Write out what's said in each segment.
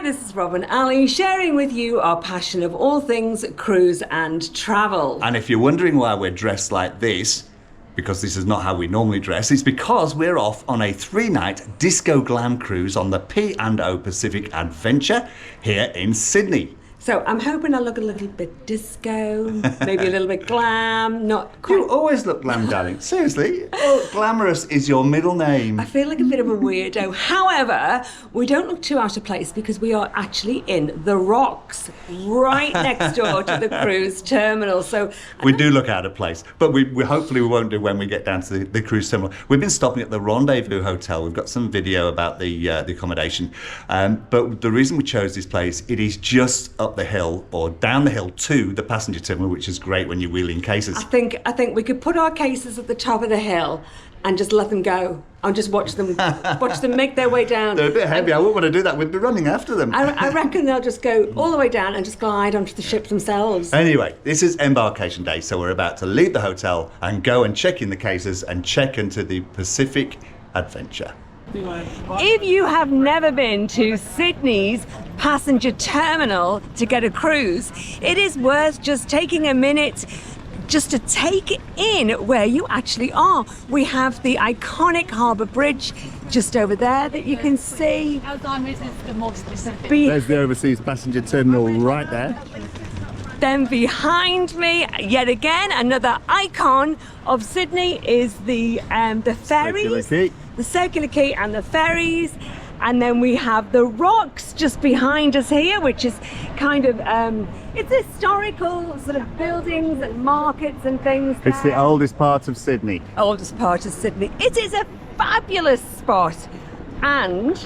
this is Rob and Ali sharing with you our passion of all things cruise and travel. And if you're wondering why we're dressed like this, because this is not how we normally dress, it's because we're off on a 3-night Disco Glam cruise on the P&O Pacific Adventure here in Sydney. So I'm hoping I look a little bit disco, maybe a little bit glam, not quite... You always look glam, darling. Seriously. Oh, glamorous is your middle name. I feel like a bit of a weirdo. However, we don't look too out of place because we are actually in the Rocks, right next door to the cruise terminal. So we do look out of place, but we hopefully we won't do when we get down to the cruise terminal. We've been stopping at the Rendezvous Hotel. We've got some video about the accommodation. But the reason we chose this place, it is just up the hill or down the hill to the passenger terminal, which is great when you're wheeling cases. I think we could put our cases at the top of the hill and just let them go and just watch them make their way down. They're a bit heavy. I wouldn't want to do that. We'd be running after them. I reckon they'll just go all the way down and just glide onto the ship themselves. Anyway, this is embarkation day, so we're about to leave the hotel and go and check in the cases and check into the Pacific Adventure. If you have never been to Sydney's passenger terminal to get a cruise, it is worth just taking a minute just to take in where you actually are. We have the iconic Harbour Bridge just over there that you can see. There's the overseas passenger terminal right there. Then behind me, yet again, another icon of Sydney is the ferries. The Circular Quay and the ferries. And then we have the Rocks just behind us here, which is kind of, it's historical sort of buildings and markets and things. It's the oldest part of Sydney. Oldest part of Sydney. It is a fabulous spot. And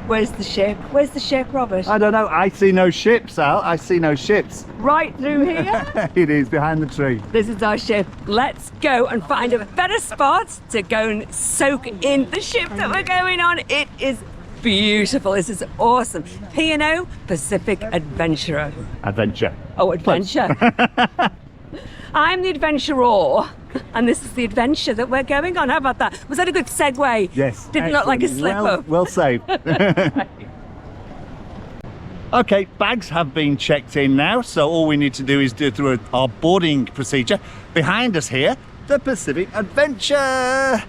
where's the ship? Where's the ship, Robert? I don't know. I see no ships, Al. I see no ships. Right through here? It is behind the tree. This is our ship. Let's go and find a better spot to go and soak in the ship that we're going on. It is beautiful. This is awesome. P&O Pacific Adventure. Adventure. Oh, Adventure. I'm the adventurer, and this is the adventure that we're going on. How about that? Was that a good segue? Yes. Didn't look like a slip-up. Well saved. Okay, bags have been checked in now, so all we need to do is do through our boarding procedure. Behind us here, the Pacific Adventure.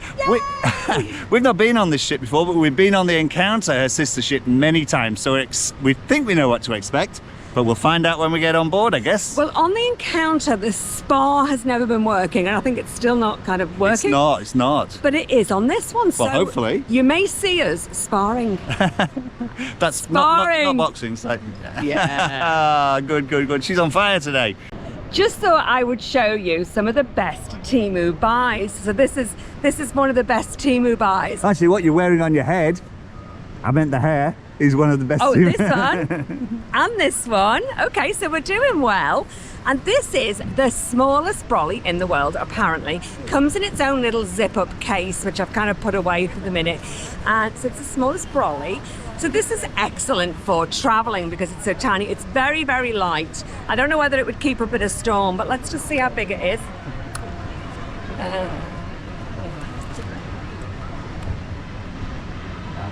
We've not been on this ship before, but we've been on the Encounter, her sister ship, many times, so we think we know what to expect, but we'll find out when we get on board, I guess. Well, on the Encounter, the spa has never been working, and I think it's still not kind of working. It's not. But it is on this one, so well, hopefully. You may see us sparring. That's sparring. Not boxing, so. Yeah. Good. She's on fire today. Just thought I would show you some of the best Temu buys. So this is one of the best Temu buys. Actually, what you're wearing on your head, I meant the hair, is one of the best. Oh, this one and this one. Okay, so we're doing well. And this is the smallest brolly in the world, apparently. Comes in its own little zip-up case, which I've kind of put away for the minute. And so it's the smallest brolly. So this is excellent for traveling because it's so tiny. It's very, very light. I don't know whether it would keep up in a storm, but let's just see how big it is.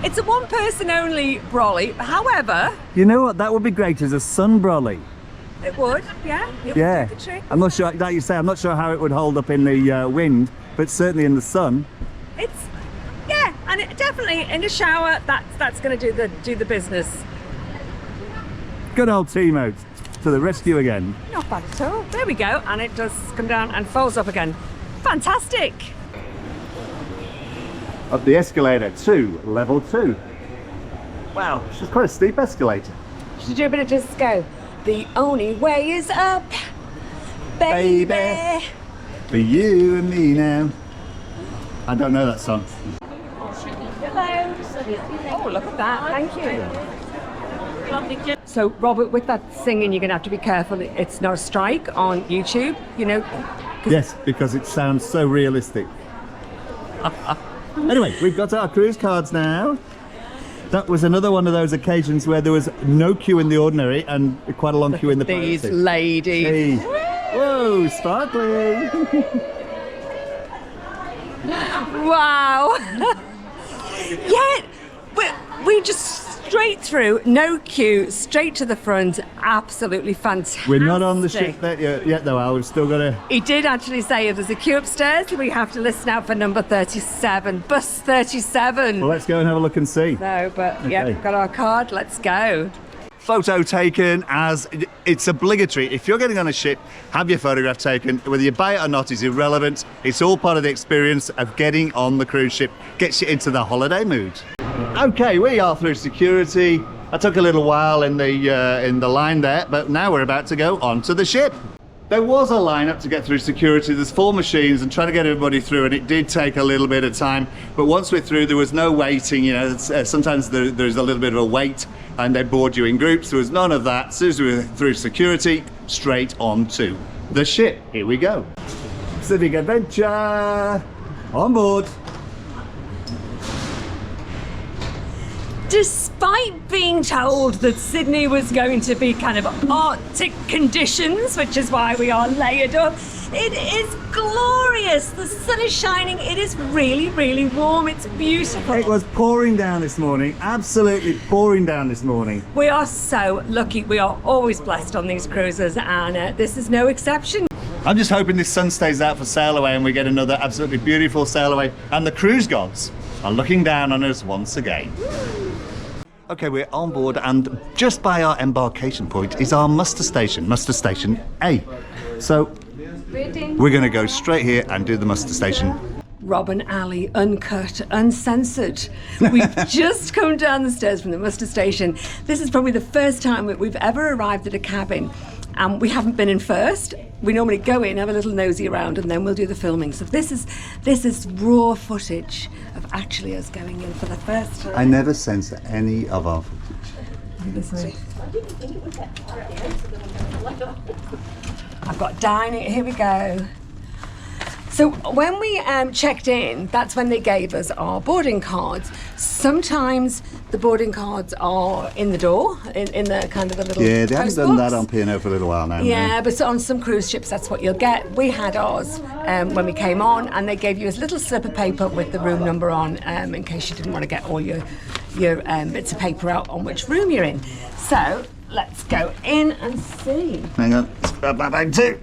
It's a one-person only brolly. However... You know what? That would be great as a sun brolly. It would, yeah. Yeah. I'm not sure, like you say, I'm not sure how it would hold up in the wind, but certainly in the sun. Yeah, and it definitely in the shower, that's going to do the business. Good old Timo to the rescue again. Not bad at all. There we go, and it does come down and folds up again. Fantastic. Up the escalator to level 2. Wow, this is quite a steep escalator. Should do a bit of disco. The only way is up, baby. For you and me now. I don't know that song. Hello. Oh, look at that. Thank you. So, Robert, with that singing, you're going to have to be careful. It's not a strike on YouTube, you know. Yes, because it sounds so realistic. Anyway, we've got our cruise cards now. That was another one of those occasions where there was no queue in the ordinary and quite a long queue in the These private. ladies. Hey. Whoa, sparkling. Wow. Yeah, we just straight through, no queue, straight to the front. Absolutely fantastic. We're not on the ship yet though, Al. We've still got to... He did actually say if there's a queue upstairs, we have to listen out for number 37, bus 37. Well, let's go and have a look and see. No, but yeah, we've got our card. Let's go. Photo taken, as it's obligatory. If you're getting on a ship, have your photograph taken. Whether you buy it or not is irrelevant. It's all part of the experience of getting on the cruise ship. Gets you into the holiday mood. Okay, we are through security. I took a little while in the line there, but now we're about to go onto the ship. There was a lineup to get through security. There's 4 machines and trying to get everybody through, and it did take a little bit of time. But once we're through, there was no waiting. You know, sometimes there's a little bit of a wait, and they board you in groups. There was none of that. As soon as we were through security, straight on to the ship. Here we go. Pacific Adventure, on board. Despite being told that Sydney was going to be kind of Arctic conditions, which is why we are layered up, it is glorious. The sun is shining. It is really, really warm. It's beautiful. It was pouring down this morning, absolutely pouring down this morning. We are so lucky. We are always blessed on these cruises, and this is no exception. I'm just hoping this sun stays out for sail away and we get another absolutely beautiful sail away, and the cruise gods are looking down on us once again. Okay, we're on board, and just by our embarkation point is our muster station A. So we're going to go straight here and do the muster station. Rob and Ali, uncut, uncensored. We've just come down the stairs from the muster station. This is probably the first time that we've ever arrived at a cabin, and we haven't been in first. We normally go in, have a little nosy around, and then we'll do the filming. So this is raw footage of actually us going in for the first time. I never censor any of our footage. This way. I've got dining. Here we go. So when we checked in, that's when they gave us our boarding cards. Sometimes the boarding cards are in the door, in the kind of the little Yeah, they haven't post done box. that on P&O for a little while now. Yeah, but on some cruise ships, that's what you'll get. We had ours when we came on, and they gave you a little slip of paper with the room number on, in case you didn't want to get all your bits of paper out on which room you're in. So let's go in and see. Hang on, let's grab my bag too.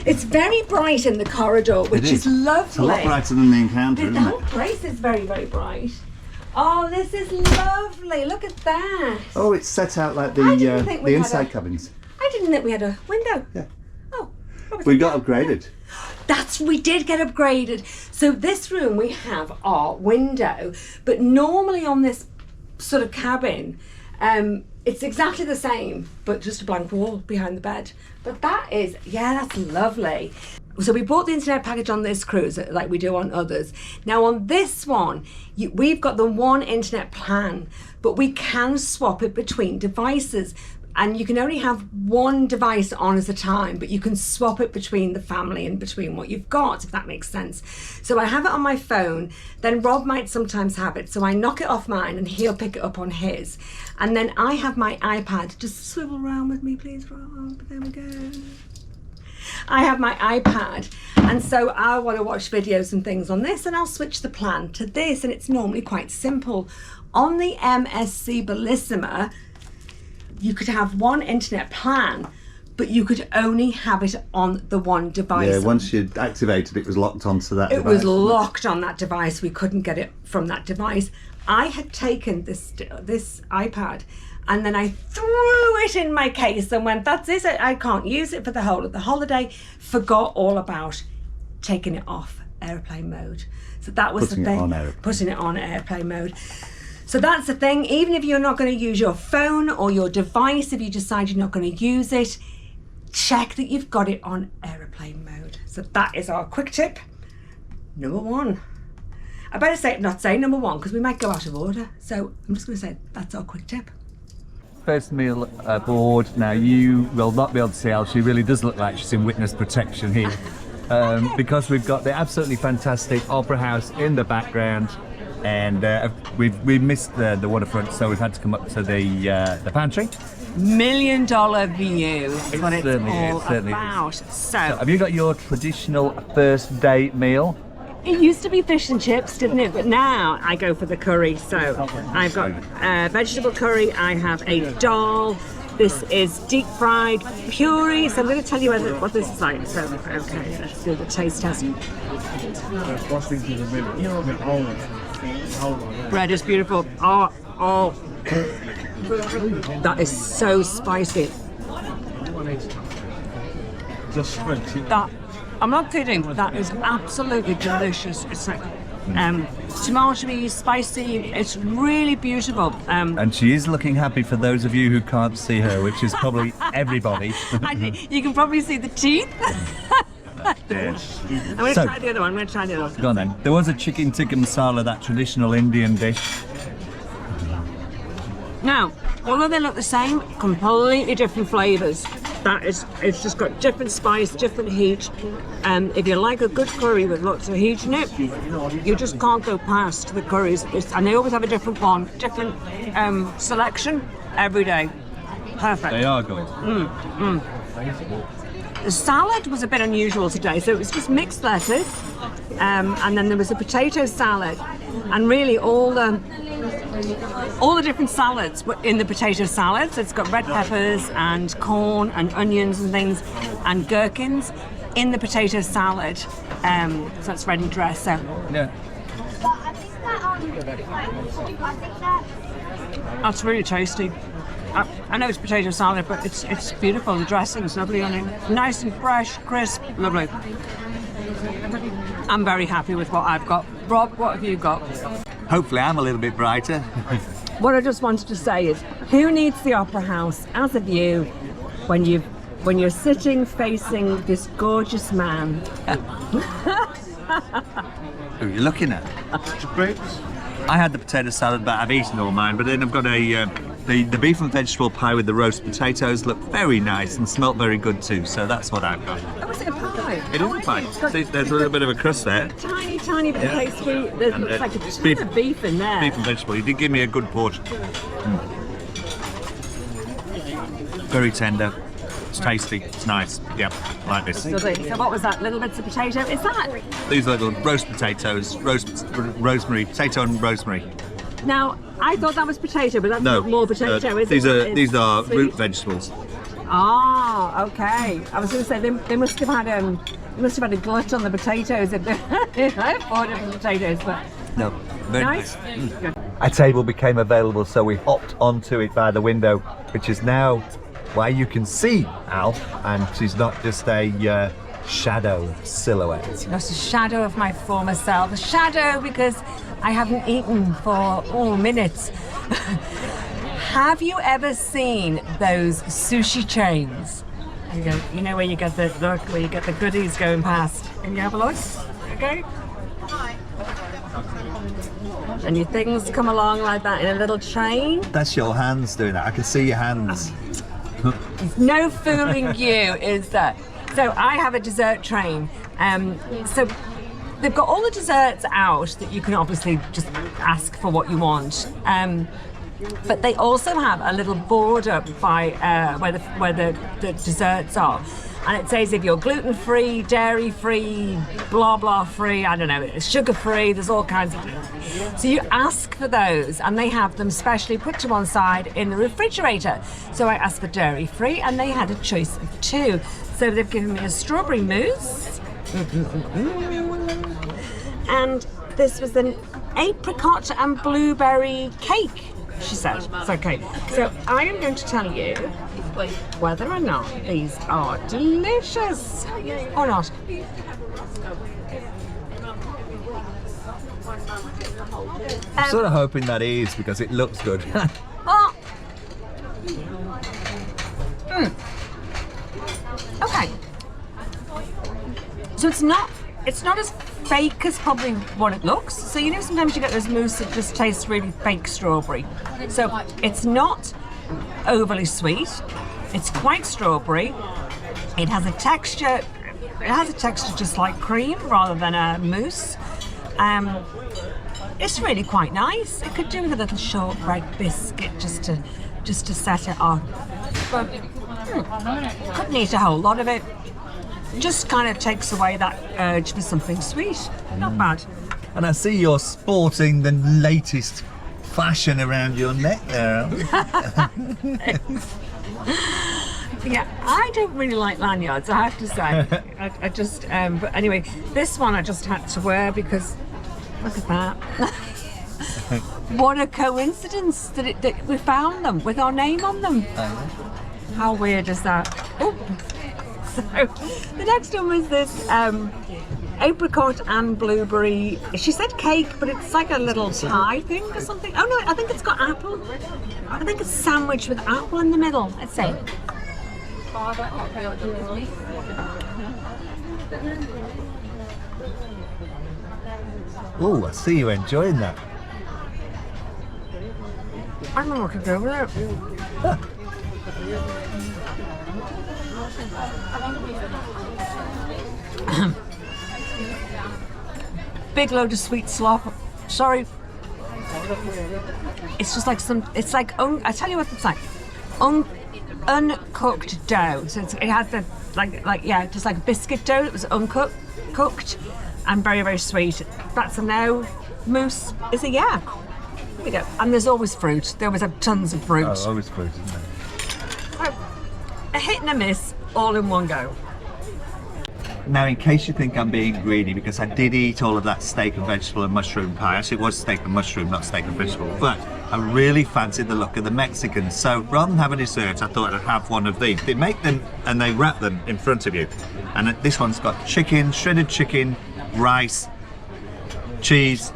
It's very bright in the corridor, which is lovely. It's a lot brighter than the Encounter, The isn't whole it? place is very, very bright. Oh, this is lovely. Look at that. Oh, it's set out like I didn't think we the had inside cabins. I didn't think we had a window. Yeah. Oh. We got upgraded. We did get upgraded. So this room we have our window, but normally on this sort of cabin, it's exactly the same, but just a blank wall behind the bed. But that's lovely. So we bought the internet package on this cruise, like we do on others. Now on this one, we've got the one internet plan, but we can swap it between devices. And you can only have one device on at a time, but you can swap it between the family and between what you've got, if that makes sense. So I have it on my phone, then Rob might sometimes have it. So I knock it off mine and he'll pick it up on his. And then I have my iPad. Just swivel around with me, please, Rob. There we go. I have my iPad, and so I want to watch videos and things on this, and I'll switch the plan to this, and it's normally quite simple. On the MSC Bellissima, you could have one internet plan, but you could only have it on the one device. Yeah, once you activated it, was locked onto that device. It was locked on that device. We couldn't get it from that device. I had taken this iPad, and then I threw it in my case and went, that's it, I can't use it for the whole of the holiday. Forgot all about taking it off airplane mode. So that was the thing. Putting it on airplane mode. So that's the thing. Even if you're not going to use your phone or your device, if you decide you're not going to use it, check that you've got it on airplane mode. So that is our quick tip number 1. I better not say number 1, because we might go out of order. So I'm just going to say that's our quick tip. First meal aboard. Now you will not be able to see how she really does look like she's in witness protection here, because we've got the absolutely fantastic Opera House in the background, and we've missed the waterfront, so we've had to come up to the pantry. $1 million view is what it's all about. So have you got your traditional first date meal? It used to be fish and chips, didn't it? But now I go for the curry. So I've got vegetable curry. I have a dal. This is deep fried puree. So I'm going to tell you what this is like. So, okay, let's do the taste test. Bread is beautiful. Oh. That is so spicy. That, I'm not kidding, that is absolutely delicious. It's like tomatoey, spicy, it's really beautiful. And she is looking happy for those of you who can't see her, which is probably everybody. And you can probably see the teeth. Yes. I'm going to try the other one. Go on then. There was a chicken tikka masala, that traditional Indian dish. Now, although they look the same, completely different flavours. It's just got different spice, different heat. If you like a good curry with lots of heat in it, you just can't go past the curries. And they always have a different one, different selection every day. Perfect. They are good. The salad was a bit unusual today, so it was just mixed lettuce, and then there was a potato salad, and really all the different salads were in the potato salad. So it's got red peppers and corn and onions and things, and gherkins in the potato salad. So it's ready dressed. So Yeah. that's really tasty. I know it's potato salad, but it's beautiful. The dressing's lovely on it. Nice and fresh, crisp, lovely. I'm very happy with what I've got. Rob, what have you got? Hopefully I'm a little bit brighter. What I just wanted to say is, who needs the Opera House as a view when you're sitting facing this gorgeous man? Who are you looking at? I had the potato salad, but I've eaten all mine. But then I've got the beef and vegetable pie with the roast potatoes. Look very nice and smelt very good too. So that's what I've got. Oh, is it a pie? It is a pie. See, there's a little bit of a crust there. Tiny bit of pastry. There's And, like a it's ton beef- of beef in there. Beef and vegetable. You did give me a good portion. Very tender. It's tasty. It's nice. Yeah, I like this. Lovely. So what was that? Little bits of potato? Is that? These little roast potatoes, rosemary, potato and rosemary. Now, I thought that was potato, but that's No, more potato, isn't these it? these are Sweet. root vegetables. Ah, okay. I was going to say they must have had a glut on the potatoes if they had 4 different potatoes, but No, very nice. nice. Good. A table became available, so we hopped onto it by the window, which is now where you can see Al, and she's not just a shadow silhouette. That's a shadow of my former self. A shadow because I haven't eaten for minutes. Have you ever seen those sushi chains? You know where you get the goodies going past. Can you have a look? Okay. And your things come along like that in a little train. That's your hands doing that. I can see your hands. No fooling you, is there? So I have a dessert train. So they've got all the desserts out that you can obviously just ask for what you want. But they also have a little board up by where the desserts are. And it says if you're gluten-free, dairy-free, blah-blah-free, I don't know, sugar-free, there's all kinds of... So you ask for those and they have them specially put to one side in the refrigerator. So I asked for dairy-free and they had a choice of 2. So they've given me a strawberry mousse. And this was an apricot and blueberry cake, she said. It's okay. So I am going to tell you whether or not these are delicious or not. I'm sort of hoping that is because it looks good. Oh. Okay. So it's not as fake as probably what it looks. So you know sometimes you get those mousse that just tastes really fake strawberry. So it's not overly sweet. It's quite strawberry. It has a texture just like cream rather than a mousse. It's really quite nice. It could do with a little shortbread biscuit just to set it off. But couldn't eat a whole lot of it. just kind of takes away that urge for something sweet. Not bad. And I see you're sporting the latest fashion around your neck there. Yeah, I don't really like lanyards, I have to say. I just, but anyway, this one I just had to wear because, look at that. What a coincidence that we found them with our name on them. How weird is that? Oh. So, the next one was this apricot and blueberry. She said cake, but it's like a little pie thing or something. Oh no, I think it's got apple. I think it's sandwich with apple in the middle. Let's see. Oh, I see you enjoying that. I don't know what to do with it. Big load of sweet slop. Sorry. It's just like it's like, I tell you what it's like. Uncooked dough. So it has the, yeah, just like biscuit dough that was cooked and very, very sweet. That's a no. Mousse is a yeah. Here we go. And there's always fruit. There always have tons of fruit. Oh, always fruit, isn't there? So, a hit and a miss all in one go. Now, in case you think I'm being greedy, because I did eat all of that steak and vegetable and mushroom pie. Actually, it was steak and mushroom, not steak and vegetable. But I really fancied the look of the Mexicans. So rather than have a dessert, I thought I'd have one of these. They make them and they wrap them in front of you. And this one's got chicken, shredded chicken, rice, cheese,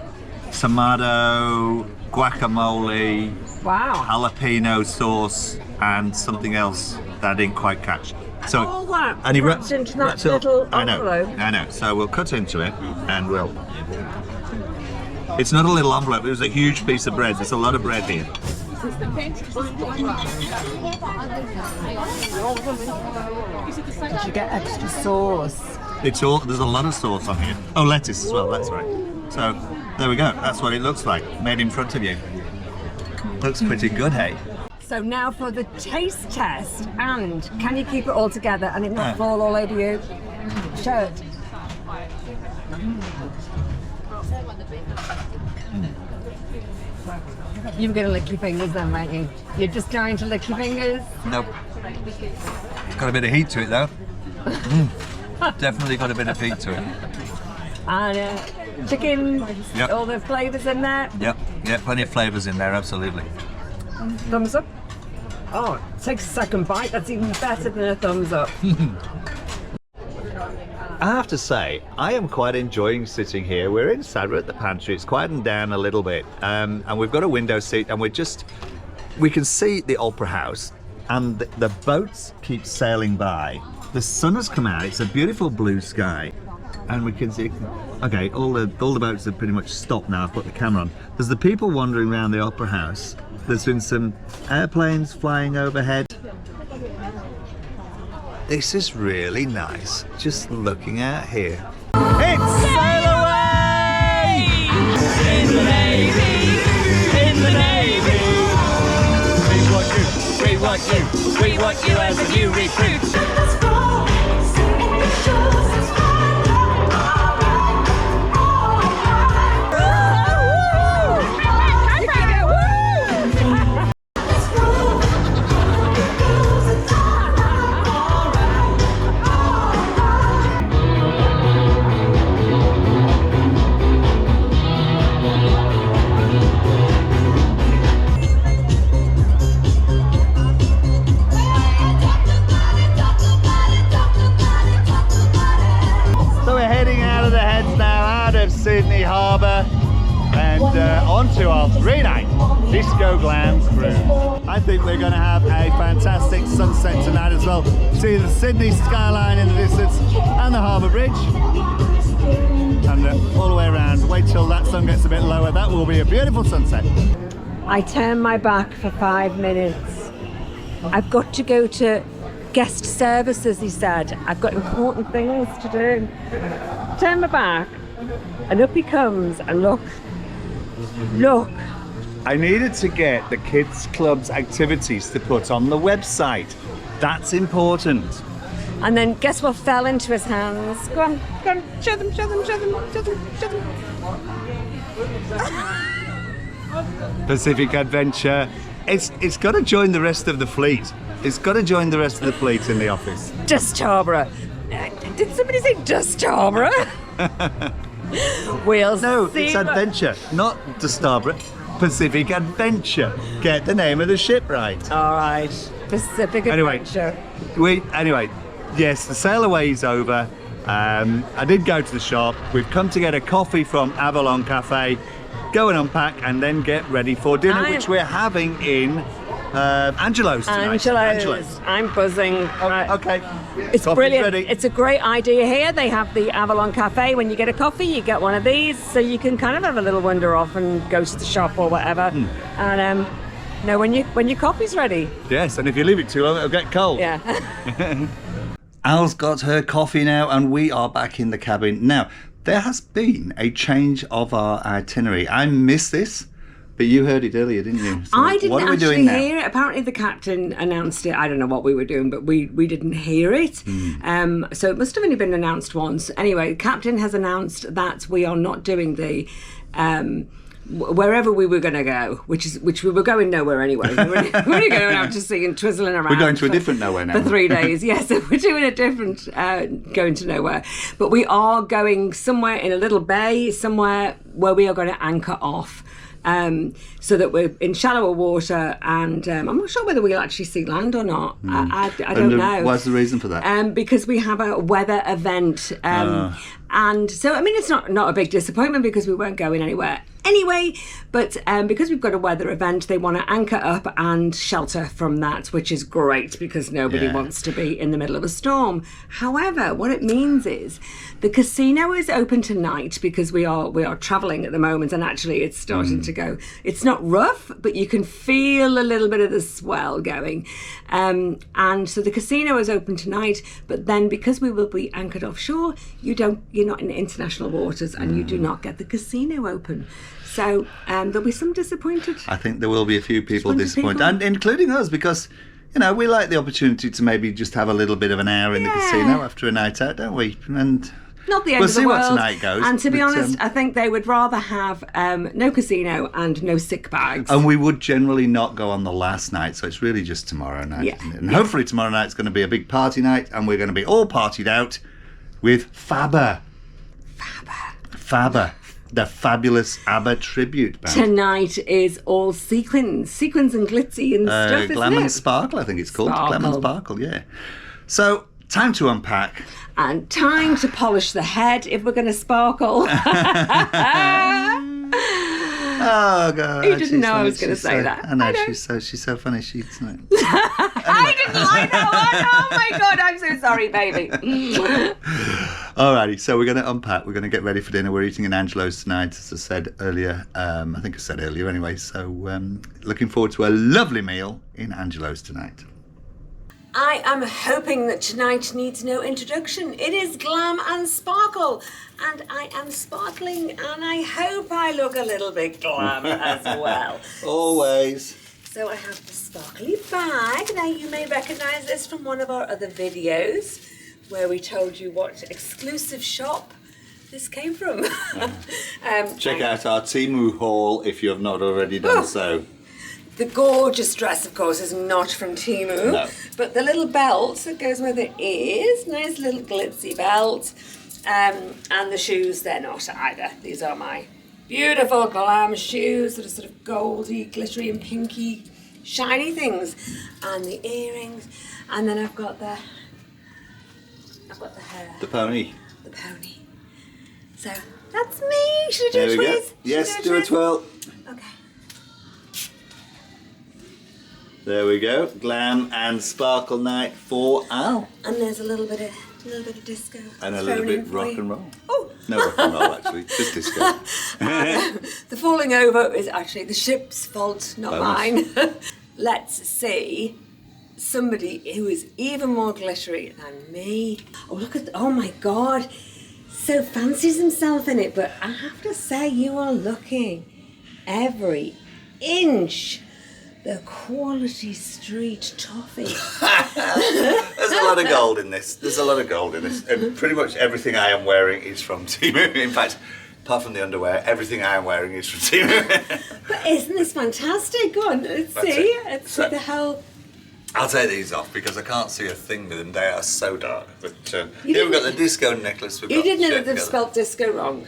tomato, guacamole, Wow. jalapeno sauce, and something else that I didn't quite catch. So, All that and he wrapped into that wraps it up. little I know. envelope. So we'll cut into it, and we'll. It's not a little envelope. It was a huge piece of bread. There's a lot of bread here. Did you get extra sauce? There's a lot of sauce on here. Oh, lettuce as well. That's right. So there we go. That's what it looks like, made in front of you. Looks pretty good, hey? So now for the taste test, and can you keep it all together and it not fall all over you? Show it. You're going to lick your fingers then, aren't you? You're just trying to lick your fingers? Nope. Got a bit of heat to it though. Definitely got a bit of heat to it. And chicken, Yep. all the flavours in there. Yep, plenty of flavours in there, absolutely. Thumbs up. Oh, it takes a second bite. That's even better than a thumbs up. I have to say, I am quite enjoying sitting here. We're inside, we're at the pantry. It's quietened down a little bit, and we've got a window seat, and we can see the Opera House, and the boats keep sailing by. The sun has come out. It's a beautiful blue sky, and we can see. Okay, all the boats have pretty much stopped now. I've put the camera on. There's the people wandering around the Opera House. There's been some airplanes flying overhead. This is really nice, just looking out here. It's Sail Away! In the Navy, in the Navy. We want you as a new recruit. Sydney Harbour and onto our 3-night Disco Glam cruise. I think we're going to have a fantastic sunset tonight as well. See the Sydney skyline in the distance and the Harbour Bridge, and all the way around. Wait till that sun gets a bit lower. That will be a beautiful sunset. I turned my back for 5 minutes. I've got to go to guest services, he said. I've got important things to do. Turn my back. And up he comes, and look. I needed to get the kids' club's activities to put on the website. That's important. And then guess what fell into his hands? Go on, show them. Pacific Adventure. It's got to join the rest of the fleet. It's got to join the rest of the fleet in the office. Just Tarboro. Did somebody say just Tarboro? We'll No, see. it's Adventure, not the Starbuck. Pacific Adventure. Get the name of the ship right. All right, Pacific Adventure. Anyway, yes, the sail away is over. I did go to the shop. We've come to get a coffee from Avalon Cafe, go and unpack, and then get ready for dinner, which we're having in Angelo's tonight. Angelo's. I'm buzzing. Right. Okay. It's Coffee's brilliant. ready. It's a great idea here. They have the Avalon Cafe. When you get a coffee, you get one of these, so you can kind of have a little wander off and go to the shop or whatever. And know when your coffee's ready. Yes, and if you leave it too long, it'll get cold. Yeah. Al's got her coffee now, and we are back in the cabin. Now, there has been a change of our itinerary. I missed this, but you heard it earlier, didn't you? So I didn't what are we actually doing now? hear it. Apparently the captain announced it. I don't know what we were doing, but we didn't hear it. So it must have only been announced once. Anyway, the captain has announced that we are not doing the wherever we were going to go, which we were going nowhere anyway. We were only going out to sea and twizzling around. We're going to a different nowhere now. For 3 days, yes. So we're doing a different going to nowhere. But we are going somewhere in a little bay, somewhere where we are going to anchor off. So that we're in shallower water, and I'm not sure whether we'll actually see land or not. I don't know. What's the reason for that? Because we have a weather event, and so I mean it's not a big disappointment because we weren't going anywhere anyway. But because we've got a weather event, they want to anchor up and shelter from that, which is great because nobody wants to be in the middle of a storm. However, what it means is the casino is open tonight because we are travelling at the moment, and actually it's starting to go. It's not rough, but you can feel a little bit of the swell going. And so the casino is open tonight, but then because we will be anchored offshore, you're not in international waters, and you do not get the casino open. So there'll be some disappointed. I think there will be a few people disappointed, and including us, because we like the opportunity to maybe just have a little bit of an hour in the casino after a night out, don't we? And not the end we'll of the see world. what tonight goes. And to be honest, I think they would rather have no casino and no sick bags. And we would generally not go on the last night, so it's really just tomorrow night. Yeah. Isn't it? And hopefully tomorrow night's going to be a big party night, and we're going to be all partied out with Fabba, the fabulous ABBA tribute band. Tonight is all sequins and glitzy and stuff, isn't Glam it? and Sparkle, I think it's called. Sparkle. Glam and Sparkle, yeah. So, time to unpack. And time to polish the head if we're going to sparkle. Oh God! You didn't know I was going to say that. I know, I know. she's so funny. I didn't like that one. Oh my God, I'm so sorry, baby. Alrighty, so we're going to unpack. We're going to get ready for dinner. We're eating in Angelo's tonight, as I said earlier. I think I said earlier anyway. So looking forward to a lovely meal in Angelo's tonight. I am hoping that tonight needs no introduction. It is Glam and Sparkle, and I am sparkling, and I hope I look a little bit glam as well. Always. So I have the sparkly bag. Now you may recognise this from one of our other videos where we told you what exclusive shop this came from. Check out our Temu haul if you have not already done so. The gorgeous dress, of course, is not from Temu, No. but the little belt that goes with it is nice little glitzy belt, and the shoes, they're not either. These are my beautiful glam shoes that are sort of goldy, glittery and pinky, shiny things, and the earrings, and then I've got the hair. The pony. The pony. So that's me. Should I do There a we go. twist? Yes, do a twirl. Okay. There we go. Glam and Sparkle night for Al. And there's a little bit of disco. And a thrown little in bit for rock you. and roll. Oh. No rock and roll, actually. Just disco. The falling over is actually the ship's fault, not Bonus. mine. Let's see somebody who is even more glittery than me. Oh, look at, oh my God. So fancies himself in it, but I have to say you are looking every inch the quality street toffee. There's a lot of gold in this. There's a lot of gold in this. And pretty much everything I am wearing is from Temu. In fact, apart from the underwear, everything I am wearing is from Temu. But isn't this fantastic? Go on, let's see. Let's see the whole... I'll take these off because I can't see a thing with them. They are so dark. But here we've got the disco necklace. You didn't know that they've spelled disco wrong.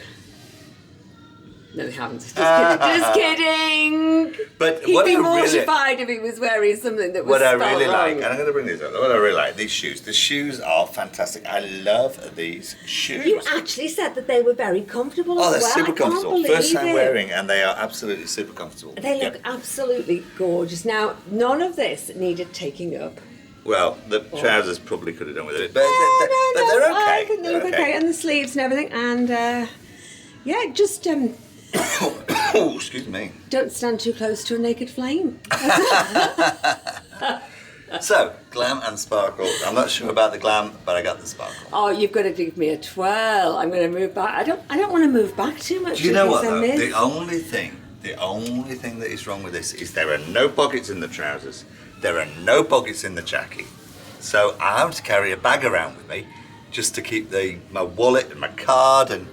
No, they haven't. Just kidding. But He'd what be I mortified if he was wearing something that was what I spelled really wrong. like, and I'm going to bring these up. What I really like, these shoes. The shoes are fantastic. I love these shoes. You actually said that they were very comfortable Oh, as they're well. super I can't comfortable. believe First time it. wearing, and they are absolutely super comfortable. They look absolutely gorgeous. Now, none of this needed taking up. Well, the trousers probably could have done with it, but, No, but they're okay. I think they look okay. And the sleeves and everything. And yeah, just Oh, excuse me. don't stand too close to a naked flame. So, Glam and Sparkle. I'm not sure about the glam, but I got the sparkle. Oh, you've got to give me a twirl. I'm going to move back. I don't want to move back too much. Do you know what, because I though? miss- The only thing that is wrong with this is there are no pockets in the trousers. There are no pockets in the jacket. So I have to carry a bag around with me just to keep my wallet and my card and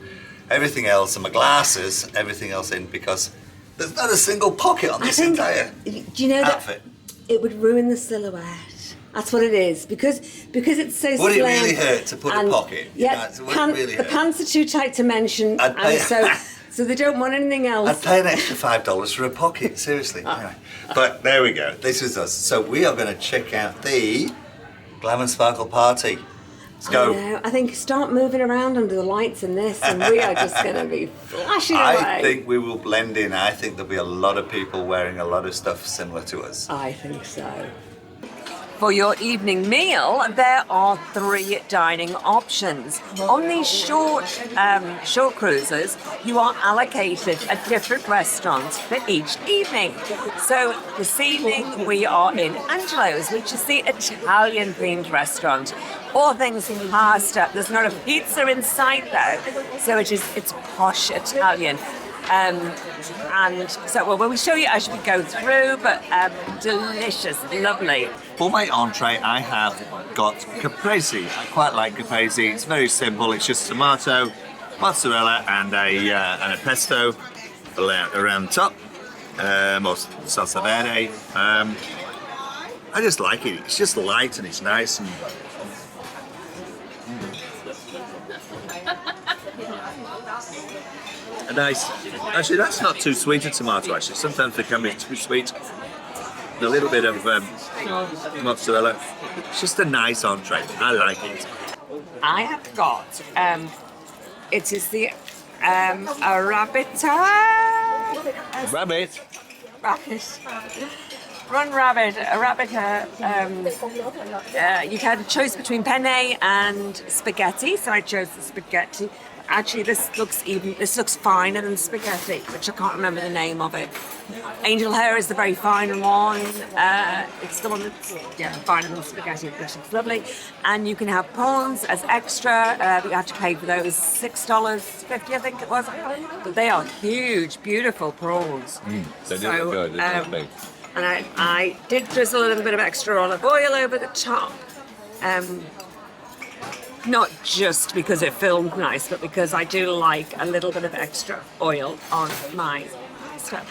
everything else and my glasses, everything else in, because there's not a single pocket on this entire Do you know outfit. that it would ruin the silhouette? That's what it is, because it's so Would it slim really hurt to put a and- pocket? Yeah, Would it really the hurt? pants are too tight to mention, I'd pay- and so they don't want anything else. I'd pay an extra $5 for a pocket, seriously. Anyway, but there we go. This is us. So we are going to check out the Glam and Sparkle party. Let's go. I know. I think start moving around under the lights in this, and we are just going to be flashing away. I think we will blend in. I think there'll be a lot of people wearing a lot of stuff similar to us. I think so. For your evening meal, there are 3 dining options. On these short cruises, you are allocated a different restaurant for each evening. So this evening we are in Angelo's, which is the Italian-themed restaurant. All things pasta. There's not a pizza in sight though, so it's posh Italian. And so, well, we'll show you as we go through, but delicious, lovely. For my entree, I have got caprese. I quite like caprese. It's very simple. It's just tomato, mozzarella, and a pesto around the top, or salsa verde. I just like it. It's just light and it's nice and. A nice. Actually, that's not too sweet a tomato. Actually, sometimes they can be too sweet. A little bit of mozzarella. It's just a nice entree. I like it. I have got, it is the arrabbiata. Rabbit. Rabbit. Run rabbit, arrabbiata. You had a choice between penne and spaghetti, so I chose the spaghetti. Actually, this looks finer than spaghetti, which I can't remember the name of it. Angel hair is the very fine one. It's the one that's finer than spaghetti, which is lovely. And you can have prawns as extra. You have to pay for those $6.50, I think it was. But they are huge, beautiful prawns. They do look good. They're lovely. And I did drizzle a little bit of extra olive oil over the top. Not just because it filmed nice, but because I do like a little bit of extra oil on my stuff.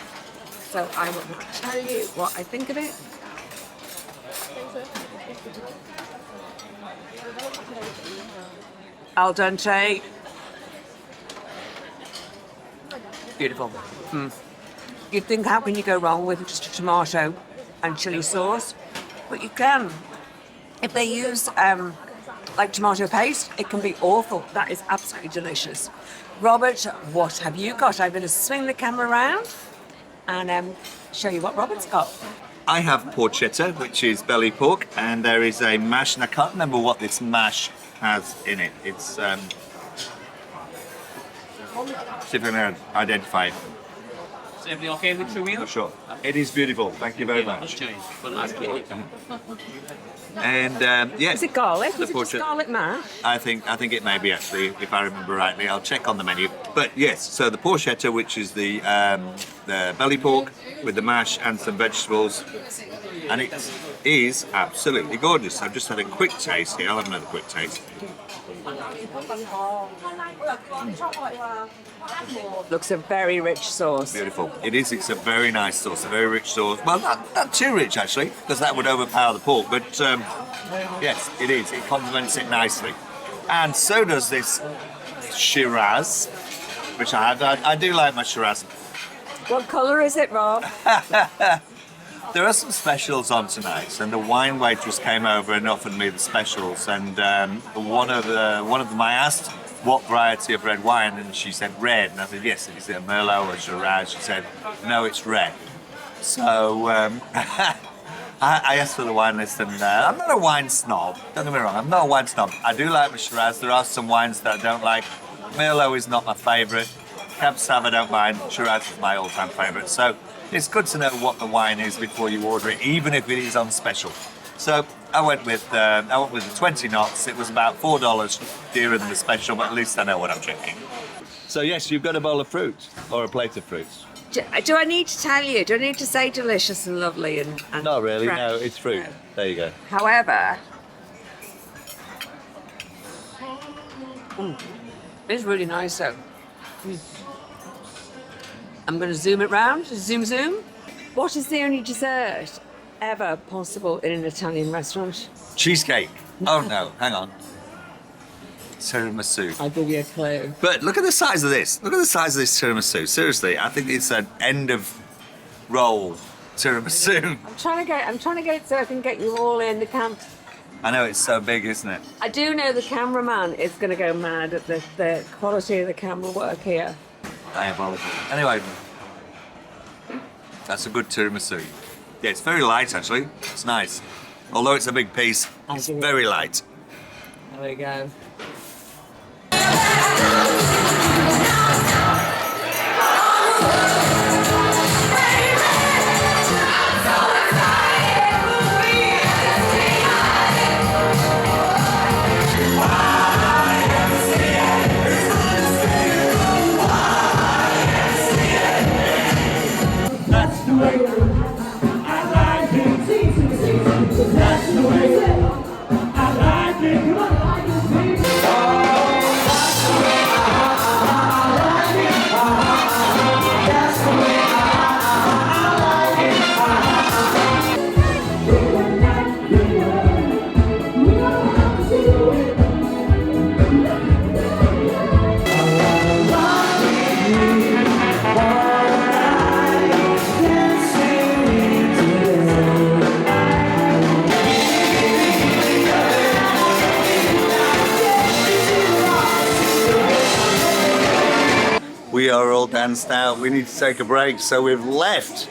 So I will tell you what I think of it. Al dente. Beautiful. You'd think, how can you go wrong with just a tomato and chili sauce? But you can. If they use like tomato paste, it can be awful. That is absolutely delicious. Robert, what have you got? I'm going to swing the camera around and show you what Robert's got. I have porchetta, which is belly pork, and there is a mash, and I can't remember what this mash has in it. It's see if I can identify it. Is everything okay with your wheel? Sure. It is beautiful. Thank you very much. And yes, Is it garlic? the Is it just porchetta. garlic mash? I think it may be actually, if I remember rightly. I'll check on the menu. But yes, so the porchetta, which is the belly pork with the mash and some vegetables, And it is absolutely gorgeous. I've just had a quick taste here. I'll have another quick taste. Looks a very rich sauce. Beautiful. It is. It's a very nice sauce, a very rich sauce. Well, not too rich actually, because that would overpower the pork. But yes, it is. It complements it nicely, and so does this Shiraz, which I have. I do like my Shiraz. What colour is it, Rob? There are some specials on tonight, and the wine waitress came over and offered me the specials. And one of them, I asked what variety of red wine, and she said red. And I said, yes, is it a Merlot or a Shiraz? She said, no, it's red. So I asked for the wine list, and I'm not a wine snob. Don't get me wrong, I'm not a wine snob. I do like my Shiraz. There are some wines that I don't like. Merlot is not my favourite. Cab Sav I don't mind. Shiraz is my all-time favourite. So it's good to know what the wine is before you order it, even if it is on special. So I went with the 20 knots. It was about $4 dearer than the special, but at least I know what I'm drinking. So yes, you've got a bowl of fruit or a plate of fruits. Do I need to tell you? Do I need to say delicious and lovely and Not really. fresh? No, it's fruit. No. There you go. However, it's really nice though. I'm going to zoom it round. Zoom. What is the only dessert ever possible in an Italian restaurant? Cheesecake. Oh no, hang on. Tiramisu. I'll give you a clue. But look at the size of this. Look at the size of this tiramisu. Seriously, I think it's an end of roll tiramisu. I'm trying to get it so I can get you all in the camp. I know it's so big, isn't it? I do know the cameraman is going to go mad at the quality of the camera work here. Diabolical. Anyway, that's a good tiramisu. Yeah, it's very light actually. It's nice. Although it's a big piece, it's very light. There we go. We are all danced out. We need to take a break, so we've left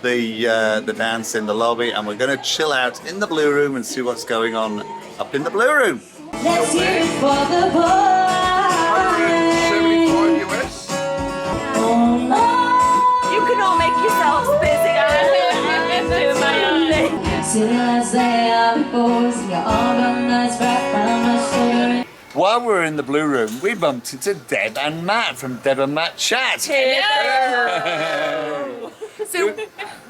the dance in the lobby, and we're going to chill out in the blue room and see what's going on up in the blue room. Let's hear it for the boys. 174 US. Oh, Lord. You can all make yourselves busy. I'm doing my own thing. Sitting as they are before, so you're all done nice wrapped around my shoulder. While we were in the blue room, we bumped into Deb and Matt from Deb and Matt Chat. Hello. So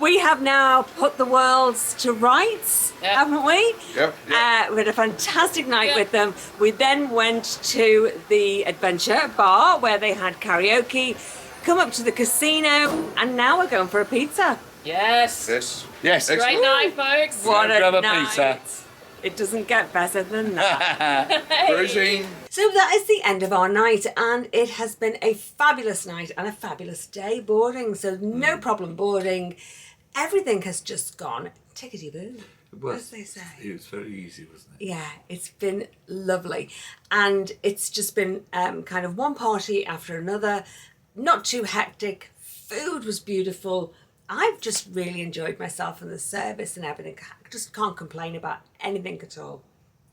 we have now put the worlds to rights, haven't we? Yep. We had a fantastic night with them. We then went to the Adventure bar where they had karaoke, come up to the casino, and now we're going for a pizza. Yes. Yes. Yes. Great night, folks. What a grab a night. pizza. It doesn't get better than that. Cruising. So that is the end of our night, and it has been a fabulous night and a fabulous day boarding. So no problem boarding. Everything has just gone tickety-boo, as they say. It was very easy, wasn't it? Yeah, it's been lovely. And it's just been kind of one party after another, not too hectic. Food was beautiful. I've just really enjoyed myself and the service and everything. I just can't complain about anything at all.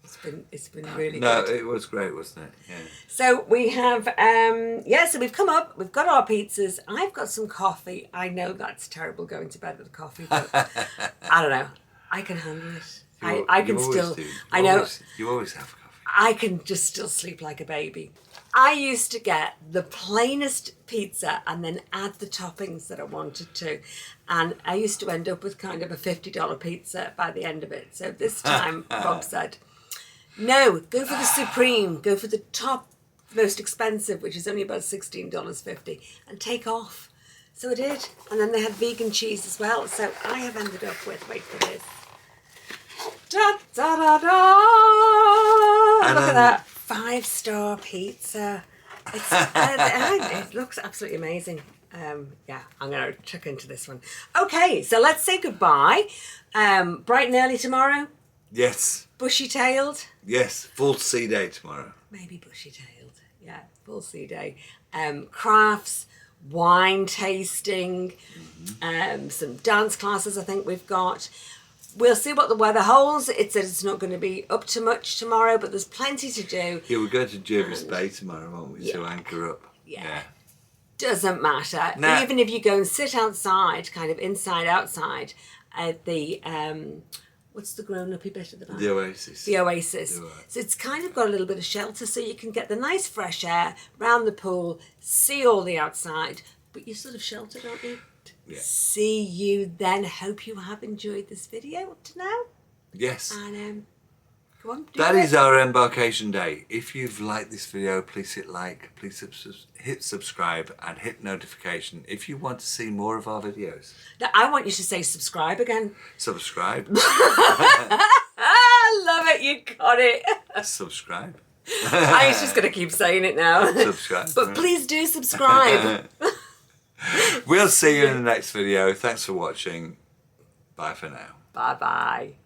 It's been really No, good. it was great, wasn't it? Yeah. So we have, so we've come up, we've got our pizzas. I've got some coffee. I know that's terrible going to bed with coffee, but I don't know. I can handle it. I can still, I know. You always have coffee. I can just still sleep like a baby. I used to get the plainest pizza and then add the toppings that I wanted to. And I used to end up with kind of a $50 pizza by the end of it. So this time, Bob said, no, go for the Supreme, go for the top, most expensive, which is only about $16.50, and take off. So I did. And then they had vegan cheese as well. So I have ended up with, wait for this. Da, da, da, da. Look at that. 5-star pizza. It looks absolutely amazing. Yeah, I'm going to check into this one. Okay, so let's say goodbye. Bright and early tomorrow. Yes. Bushy-tailed. Yes. Full sea day tomorrow. Maybe bushy-tailed. Yeah, full sea day. Crafts, wine tasting, some dance classes I think we've got. We'll see what the weather holds. It says it's not going to be up to much tomorrow, but there's plenty to do. Yeah, we're going to Jervis Bay tomorrow, won't we? To anchor up. Yeah. Doesn't matter. Nah. Even if you go and sit outside, kind of inside, outside, at the, what's the grown-uppy bit of the back? The Oasis. The Oasis. So it's kind of got a little bit of shelter, so you can get the nice fresh air round the pool, see all the outside, but you're sort of sheltered, aren't you? Yeah. See you then. Hope you have enjoyed this video up to now. Yes. And go on. That is our embarkation day. If you've liked this video, please hit like, please hit subscribe and hit notification if you want to see more of our videos. Now, I want you to say subscribe again. Subscribe. I love it. You got it. Subscribe. I was just going to keep saying it now. Subscribe. But please do subscribe. We'll see you in the next video. Thanks for watching. Bye for now. Bye-bye.